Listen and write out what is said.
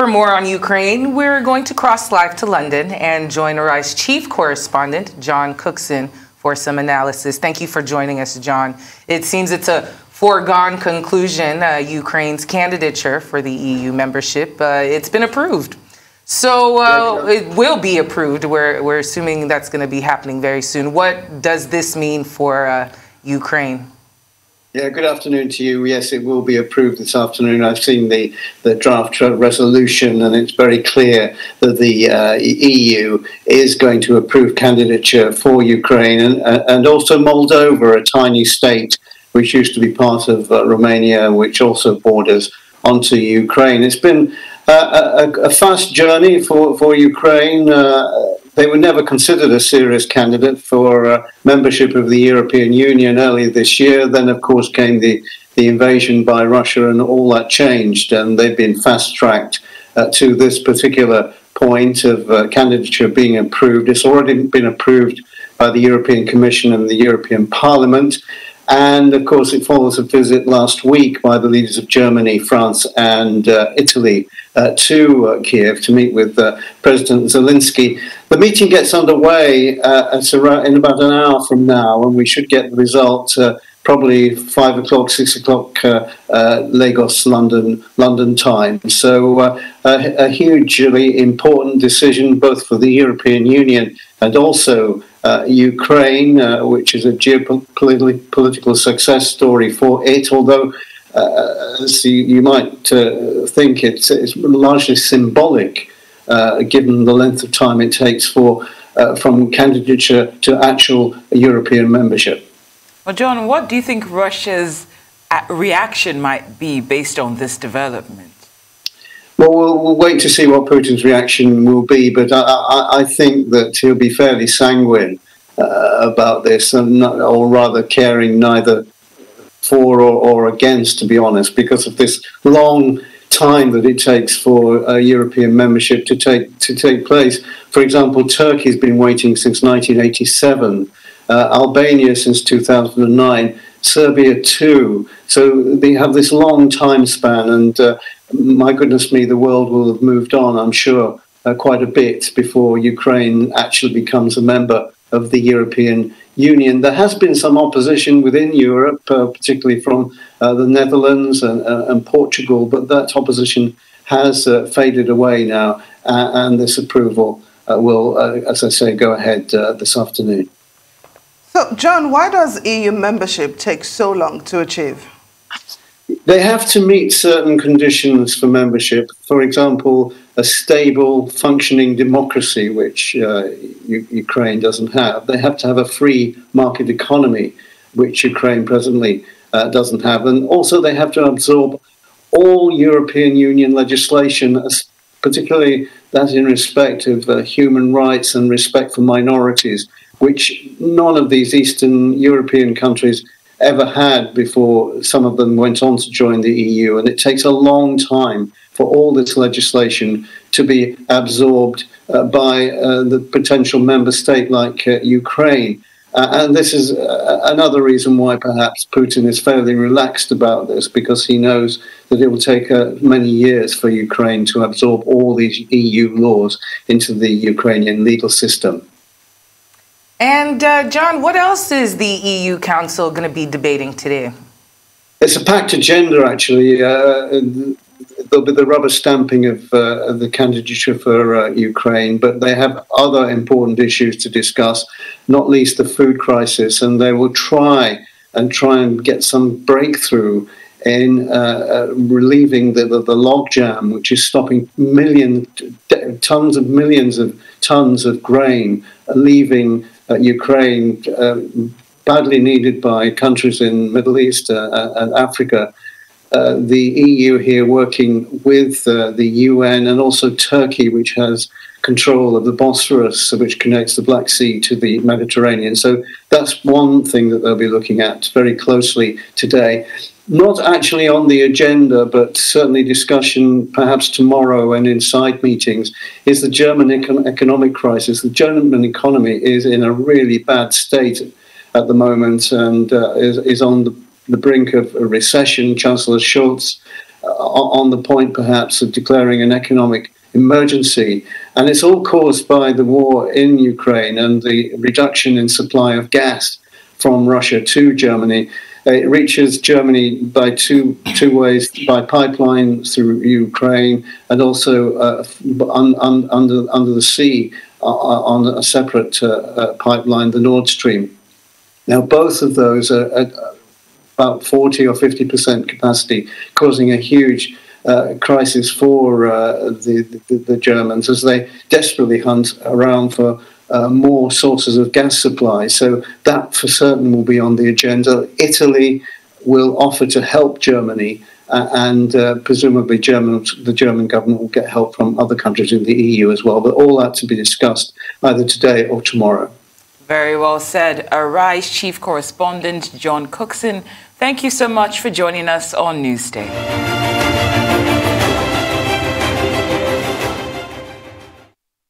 For more on Ukraine, we're going to cross live to London and join Arise chief correspondent, John Cookson, for some analysis. Thank you for joining us, John. It seems it's a foregone conclusion, Ukraine's candidature for the EU membership. It's been approved. So it will be approved. We're assuming that's going to be happening very soon. What does this mean for Ukraine? Yeah, good afternoon to you. Yes, it will be approved this afternoon. I've seen the draft resolution, and it's very clear that the EU is going to approve candidature for Ukraine and also Moldova, a tiny state which used to be part of Romania, which also borders onto Ukraine. It's been a fast journey for Ukraine. They were never considered a serious candidate for membership of the European Union earlier this year. Then, of course, came the invasion by Russia, and all that changed. And they've been fast-tracked to this particular point of candidature being approved. It's already been approved by the European Commission and the European Parliament. And, of course, it follows a visit last week by the leaders of Germany, France and Italy to Kiev to meet with President Zelensky. The meeting gets underway in about an hour from now, and we should get the result probably 5 o'clock, 6 o'clock Lagos, London time. So a hugely important decision both for the European Union and also Ukraine, which is a geopolitical success story for it, although as you might think it's largely symbolic, given the length of time it takes from candidature to actual European membership. Well, John, what do you think Russia's reaction might be based on this development? Well, we'll wait to see what Putin's reaction will be, but I think that he'll be fairly sanguine about this, or rather caring neither for or against, to be honest, because of this long time that it takes for European membership to take place. For example, Turkey's been waiting since 1987, Albania since 2009, Serbia too. So they have this long time span, and my goodness me, the world will have moved on, I'm sure, quite a bit before Ukraine actually becomes a member of the European Union. There has been some opposition within Europe, particularly from the Netherlands and Portugal, but that opposition has faded away now, and this approval will, as I say, go ahead this afternoon. So, John, why does EU membership take so long to achieve? They have to meet certain conditions for membership. For example, a stable, functioning democracy, which Ukraine doesn't have. They have to have a free market economy, which Ukraine presently doesn't have. And also they have to absorb all European Union legislation, particularly that in respect of human rights and respect for minorities, which none of these Eastern European countries ever had before some of them went on to join the EU. And it takes a long time for all this legislation to be absorbed by the potential member state like Ukraine. And this is another reason why perhaps Putin is fairly relaxed about this, because he knows that it will take many years for Ukraine to absorb all these EU laws into the Ukrainian legal system. And John, what else is the EU Council going to be debating today? It's a packed agenda, actually. There'll be the rubber stamping of the candidature for Ukraine, but they have other important issues to discuss, not least the food crisis, and they will try and get some breakthrough in relieving the logjam, which is stopping millions of tons of grain leaving Ukraine, badly needed by countries in Middle East and Africa. The EU here working with the UN and also Turkey, which has control of the Bosphorus, which connects the Black Sea to the Mediterranean. So that's one thing that they'll be looking at very closely today. Not actually on the agenda, but certainly discussion perhaps tomorrow and in side meetings, is the German economic crisis. The German economy is in a really bad state at the moment and is on the brink of a recession. Chancellor Scholz on the point, perhaps, of declaring an economic emergency. And it's all caused by the war in Ukraine and the reduction in supply of gas from Russia to Germany. It reaches Germany by two ways, by pipeline through Ukraine and also under the sea on a separate pipeline, the Nord Stream. Now, both of those are at about 40 or 50% capacity, causing a huge crisis for the Germans as they desperately hunt around for more sources of gas supply. So that for certain will be on the agenda. Italy will offer to help Germany, and presumably the German government will get help from other countries in the EU as well. But all that to be discussed either today or tomorrow. Very well said. Arise Chief Correspondent John Cookson, thank you so much for joining us on Newsday.